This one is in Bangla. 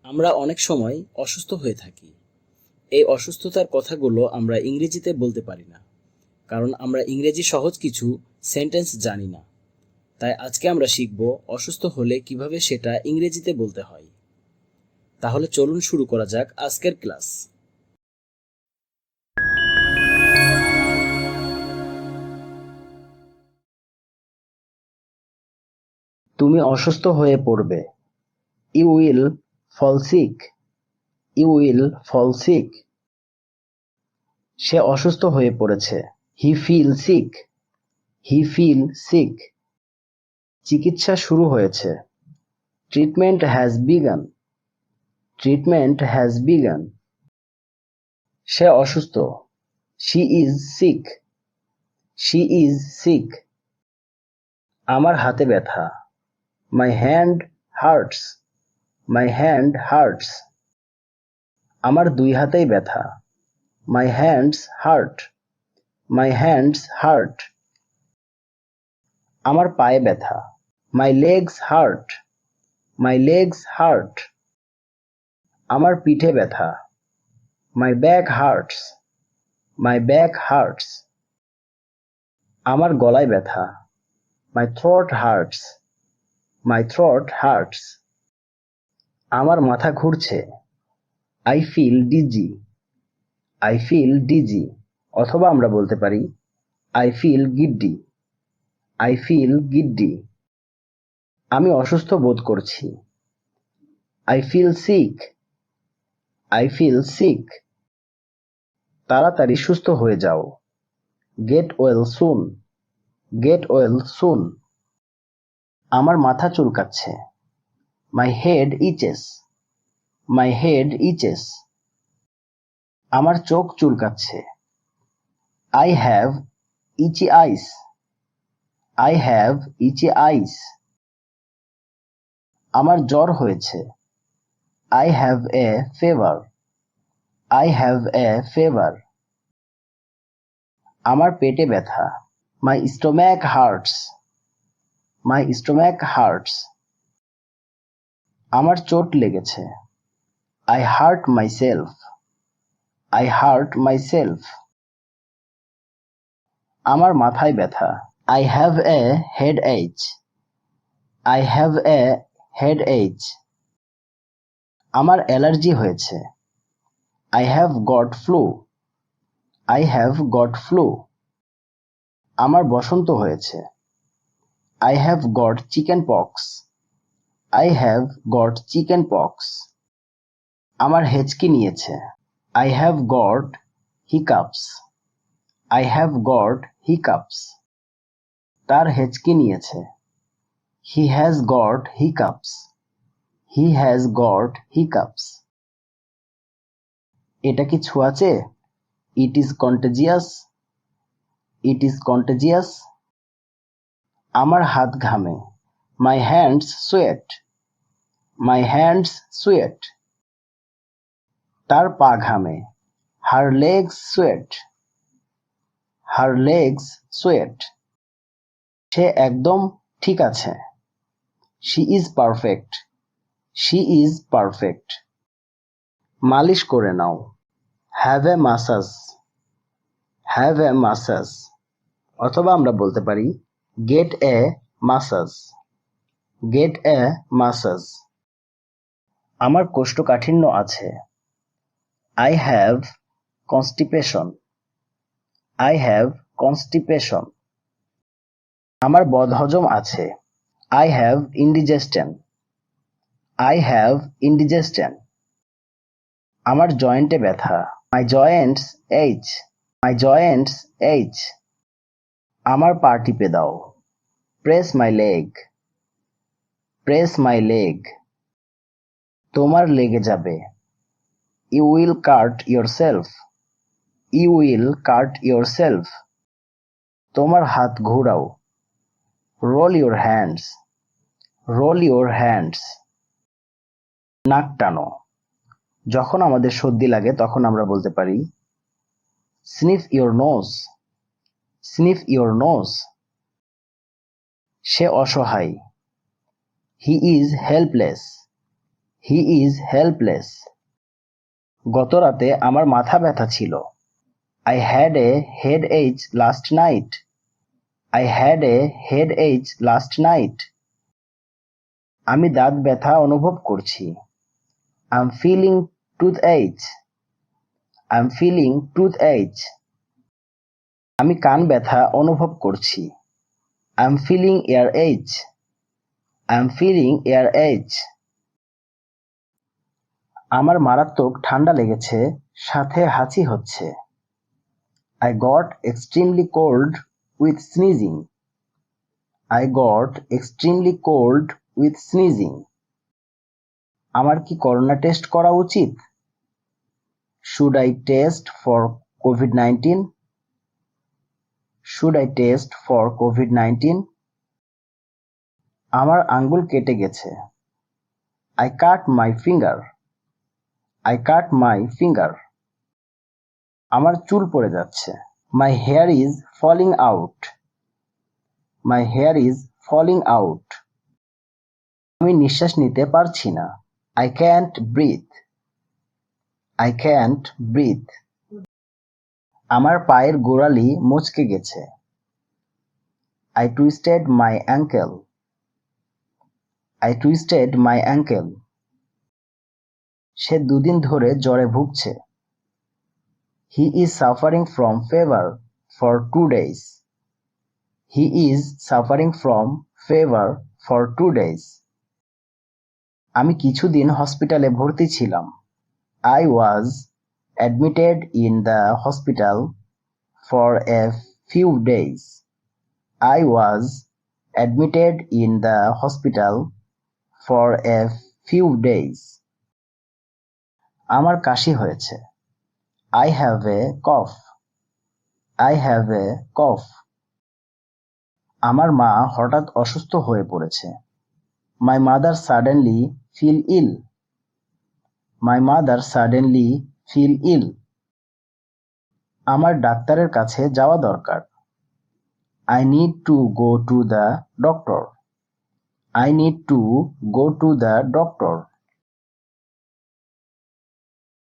আমরা অনেক সময় অসুস্থ হয়ে থাকি। এই অসুস্থতার কথাগুলো আমরা ইংরেজিতে বলতে পারি না, কারণ আমরা ইংরেজি সহজ কিছু সেন্টেন্স জানি না। তাই আজকে আমরা শিখব অসুস্থ হলে কিভাবে সেটা ইংরেজিতে বলতে হয়। তাহলে চলুন শুরু করা যাক আজকের ক্লাস। তুমি অসুস্থ হয়ে পড়বে। You will fall sick. You will fall sick. সে অসুস্থ হয়ে পড়েছে। He feel sick. He feel sick. চিকিৎসা শুরু হয়েছে। Treatment has begun. Treatment has begun. সে অসুস্থ। She is sick. She is sick. আমার হাতে ব্যথা। My hand hurts. My hand hurts. আমার দুই হাতেই ব্যথা। My hands hurt. My hands hurt. আমার পায়ে ব্যথা। My legs hurt. My legs hurt. আমার পিঠে ব্যথা। মাই back hurts. My back hurts. আমার গলায় ব্যথা। My throat hurts. My throat hurts. আমার মাথা ঘুরছে। I feel dizzy. I feel dizzy. অথবা আমরা বলতে পারি I feel giddy. I feel giddy. আমি অসুস্থ বোধ করছি। I feel sick. I feel sick. তাড়াতাড়ি সুস্থ হয়ে যাও। Get well soon. Get well soon. আমার মাথা চুলকাচ্ছে। My head ইচেস। My head itches. আমার চোখ চুলকাচ্ছে। I have itchy eyes. I have itchy eyes. আমার জ্বর হয়েছে। I have a fever. I have a fever. আমার পেটে ব্যথা। My stomach hurts. My stomach hurts. আমার চোট লেগেছে। I hurt myself. I hurt myself. আমার মাথায় ব্যথা। I have a headache. I have a headache. আমার অ্যালার্জি হয়েছে। I have got flu. I have got flu. আমার বসন্ত হয়েছে। I have got chickenpox. I have got chickenpox. আমার হেঁচকি নিয়েছে। I have got hiccups. I have got hiccups. তার হেঁচকি নিয়েছে। He has got hiccups. He has got hiccups. এটা কি ছোঁয়াচে? It is contagious. It is contagious. আমার হাত ঘামে। My hands sweat. My hands sweat. তার পা ঘামে। Her legs sweat. Her legs sweat. সে একদম ঠিক আছে। She is perfect. She is perfect. মালিশ করে নাও। Have a massage. Have a massage. অথবা আমরা বলতে পারি get a massage. Get a massage. আমার কোষ্ঠকাঠিন্য আছে। I have constipation. I have constipation. আমার বদহজম আছে। I have indigestion. I have indigestion. আমার জয়েন্টে ব্যথা। My joints ache. My joints ache. আমার পা টিপে দাও। Press my leg. Press my leg. তোমার লেগে যাবে। You will cut yourself. You will cut yourself. তোমার হাত ঘোরাও। Roll your hands. Roll your hands. নাক টানো। যখন আমাদের সর্দি লাগে তখন আমরা বলতে পারি sniff your nose. Sniff your nose. সে অসহায়। He is helpless. He is helpless. গত রাতে আমার মাথা ব্যথা ছিল। I had a headache last night. I had a headache last night. আমি দাঁত ব্যথা অনুভব করছি। I'm feeling toothache. I'm feeling toothache. আমি কান ব্যথা অনুভব করছি। I'm feeling earache. I'm feeling earache. আমার মারাত্মক ঠান্ডা লেগেছে, সাথে হাঁচি হচ্ছে। I got extremely cold with sneezing. I got extremely cold with sneezing. আমার কি করোনা টেস্ট করা উচিত? Should I test for COVID-19? Should I test for COVID-19? আমার আঙ্গুল কেটে গেছে। I cut my finger. I cut my finger. আমার চুল পড়ে যাচ্ছে। My hair is falling out. My hair is falling out. আমি নিঃশ্বাস নিতে পারছি না। I can't breathe. I can't breathe. আমার পায়ের গোড়ালি মচকে গেছে। I twisted my ankle. I twisted my ankle. সে দুদিন ধরে জ্বরে ভুগছে। He is suffering from fever for 2 days. He is suffering from fever for 2 days. আমি কিছুদিন হসপিটালে ভর্তি ছিলাম। I was admitted in the hospital for a few days. I was admitted in the hospital for a few days. আমার কাশি হয়েছে। I have a cough. I have a cough. আমার মা হঠাৎ অসুস্থ হয়ে পড়েছে। My mother suddenly feel ill. My mother suddenly feel ill. আমার ডাক্তারের কাছে যাওয়া দরকার। I need to go to the doctor. I need to go to the doctor.